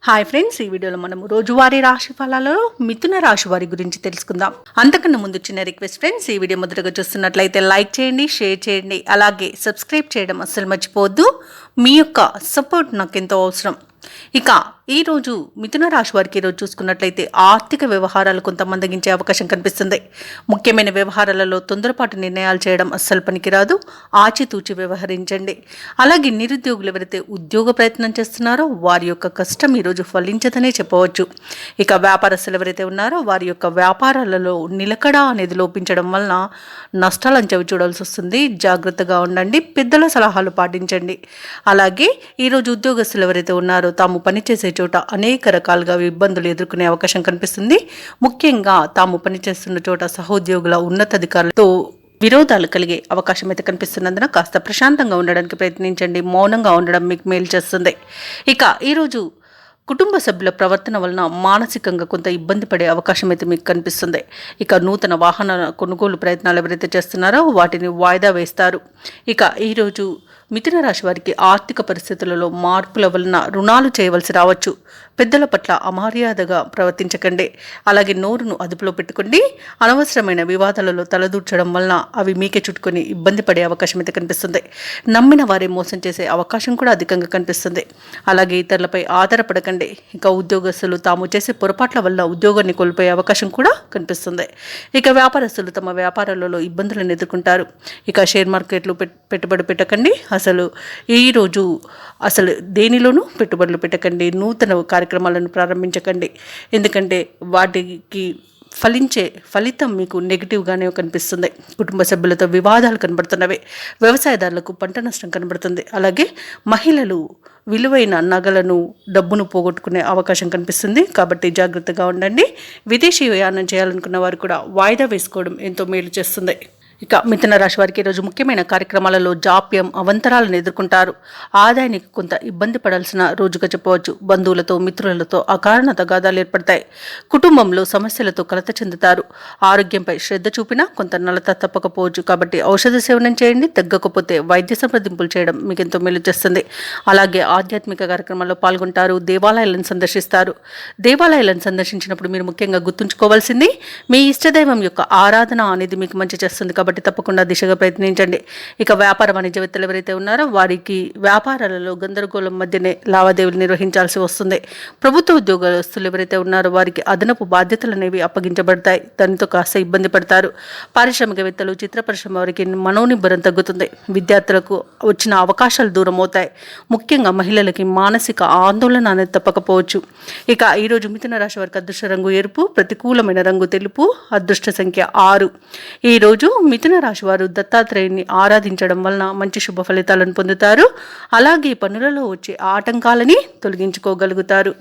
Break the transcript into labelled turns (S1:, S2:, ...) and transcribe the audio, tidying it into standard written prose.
S1: Hi friends, ఈ వీడియోలో మనం రోజువారీ రాశి ఫలాలలో మిథున రాశి వారి గురించి తెలుసుకుందాం. అంతకన్నా ముందు చిన్న రిక్వెస్ట్ ఫ్రెండ్స్, ఈ వీడియో మొదటగా చూస్తున్నట్లయితే లైక్ చేయండి, షేర్ చేయండి, అలాగే సబ్స్క్రైబ్ చేయడం అస్సలు మర్చిపోవద్దు. మీ యొక్క సపోర్ట్ నాకు ఎంతో అవసరం. ఇక ఈరోజు మిథున రాశి వారికి ఈరోజు చూసుకున్నట్లయితే ఆర్థిక వ్యవహారాలు కొంత మందగించే అవకాశం కనిపిస్తుంది. ముఖ్యమైన వ్యవహారాలలో తొందరపాటు నిర్ణయాలు చేయడం అస్సలు పనికిరాదు. ఆచితూచి వ్యవహరించండి. అలాగే నిరుద్యోగులు ఎవరైతే ఉద్యోగ ప్రయత్నం చేస్తున్నారో వారి యొక్క కష్టం ఈరోజు ఫలించదనే చెప్పవచ్చు. ఇక వ్యాపారస్తులు ఎవరైతే ఉన్నారో వారి యొక్క వ్యాపారాలలో నిలకడ అనేది లోపించడం వలన నష్టాలను చవి చూడాల్సి వస్తుంది. జాగ్రత్తగా ఉండండి, పెద్దల సలహాలు పాటించండి. అలాగే ఈరోజు ఉద్యోగస్తులు ఎవరైతే ఉన్నారో తాము పనిచేసే చోట అనేక రకాలుగా ఇబ్బందులు ఎదుర్కొనే అవకాశం కనిపిస్తుంది. ముఖ్యంగా తాము పనిచేస్తున్న చోట సహోద్యోగుల ఉన్నతాధికారులతో విరోధాలు కలిగే అవకాశం అయితే కనిపిస్తున్నందున కాస్త ప్రశాంతంగా ఉండడానికి ప్రయత్నించండి. మౌనంగా ఉండడం మీకు మేలు చేస్తుంది. ఇక ఈరోజు కుటుంబ సభ్యుల ప్రవర్తన వలన మానసికంగా కొంత ఇబ్బంది పడే అవకాశం అయితే మీకు కనిపిస్తుంది. ఇక నూతన వాహన కొనుగోలు ప్రయత్నాలు ఎవరైతే చేస్తున్నారో వాటిని వాయిదా వేస్తారు. ఇక ఈరోజు మిథున రాశి వారికి ఆర్థిక పరిస్థితులలో మార్పుల వలన రుణాలు చేయవలసి రావచ్చు. పెద్దల పట్ల అమర్యాదగా ప్రవర్తించకండి. అలాగే నోరును అదుపులో పెట్టుకోండి. అనవసరమైన వివాదాలలో తలదూర్చడం వలన అవి మీకే చుట్టుకొని ఇబ్బంది పడే అవకాశం అయితే కనిపిస్తుంది. నమ్మిన వారే మోసం చేసే అవకాశం కూడా అధికంగా కనిపిస్తుంది. అలాగే ఇతరులపై ఆధారపడకండి. ఇక ఉద్యోగస్తులు తాము చేసే పొరపాట్ల వల్ల ఉద్యోగాన్ని కోల్పోయే అవకాశం కూడా కనిపిస్తుంది. ఇక వ్యాపారస్తులు తమ వ్యాపారాలలో ఇబ్బందులను ఎదుర్కొంటారు. ఇక షేర్ మార్కెట్లు పెట్టుబడి పెట్టకండి. ఈరోజు అసలు దేనిలోనూ పెట్టుబడులు పెట్టకండి. నూతన కార్యక్రమాలను ప్రారంభించకండి. ఎందుకంటే వాటికి ఫలితం మీకు నెగిటివ్గానే కనిపిస్తుంది. కుటుంబ సభ్యులతో వివాదాలు కనబడుతున్నవి. వ్యవసాయదారులకు పంట నష్టం కనబడుతుంది. అలాగే మహిళలు విలువైన నగలను, డబ్బును పోగొట్టుకునే అవకాశం కనిపిస్తుంది. కాబట్టి జాగ్రత్తగా ఉండండి. విదేశీ ప్రయాణం చేయాలనుకున్న వారు కూడా వాయిదా వేసుకోవడం ఎంతో మేలు చేస్తుంది. ఇక మిథున రాశి వారికి ఈరోజు ముఖ్యమైన కార్యక్రమాలలో జాప్యం, అవంతరాలను ఎదుర్కొంటారు. ఆదాయానికి కొంత ఇబ్బంది పడాల్సిన రోజుగా చెప్పవచ్చు. బంధువులతో, మిత్రులతో అకారణ తగాదాలు ఏర్పడతాయి. కుటుంబంలో సమస్యలతో కలత చెందుతారు. ఆరోగ్యంపై శ్రద్ధ చూపినా కొంత నలత తప్పకపోవచ్చు. కాబట్టి ఔషధ సేవనం చేయండి. తగ్గకపోతే వైద్య సంప్రదింపులు చేయడం మీకు ఎంతో మేలు చేస్తుంది. అలాగే ఆధ్యాత్మిక కార్యక్రమాల్లో పాల్గొంటారు. దేవాలయాలను సందర్శిస్తారు. దేవాలయాలను సందర్శించినప్పుడు మీరు ముఖ్యంగా గుర్తుంచుకోవాల్సింది మీ ఇష్టదైవం యొక్క ఆరాధన అనేది మీకు మంచి చేస్తుంది. కాబట్టి తప్పకుండా దిశగా ప్రయత్నించండి. ఇక వ్యాపార వాణిజ్యవేత్తలు ఎవరైతే ఉన్నారో వారికి వ్యాపారాలలో గందరగోళం మధ్యనే లావాదేవీలు నిర్వహించాల్సి వస్తుంది. ప్రభుత్వ ఉద్యోగస్తులు ఎవరైతే ఉన్నారో వారికి అదనపు బాధ్యతలు అనేవి అప్పగించబడతాయి. దానితో కాస్త ఇబ్బంది పడతారు. పారిశ్రామికవేత్తలు, చిత్ర పరిశ్రమ వారికి మనోనిబ్బరం తగ్గుతుంది. విద్యార్థులకు వచ్చిన అవకాశాలు దూరం అవుతాయి. ముఖ్యంగా మహిళలకి మానసిక ఆందోళన అనేది తప్పకపోవచ్చు. ఇక ఈరోజు మిథున రాశి వారికి అదృష్ట రంగు ఎరుపు, ప్రతికూలమైన రంగు తెలుపు, అదృష్ట సంఖ్య 6. ఈరోజు మిథున రాశి వారు దత్తాత్రేయుని ఆరాధించడం వలన మంచి శుభ ఫలితాలను పొందుతారు. అలాగే పనులలో వచ్చే ఆటంకాలని తొలగించుకోగలుగుతారు.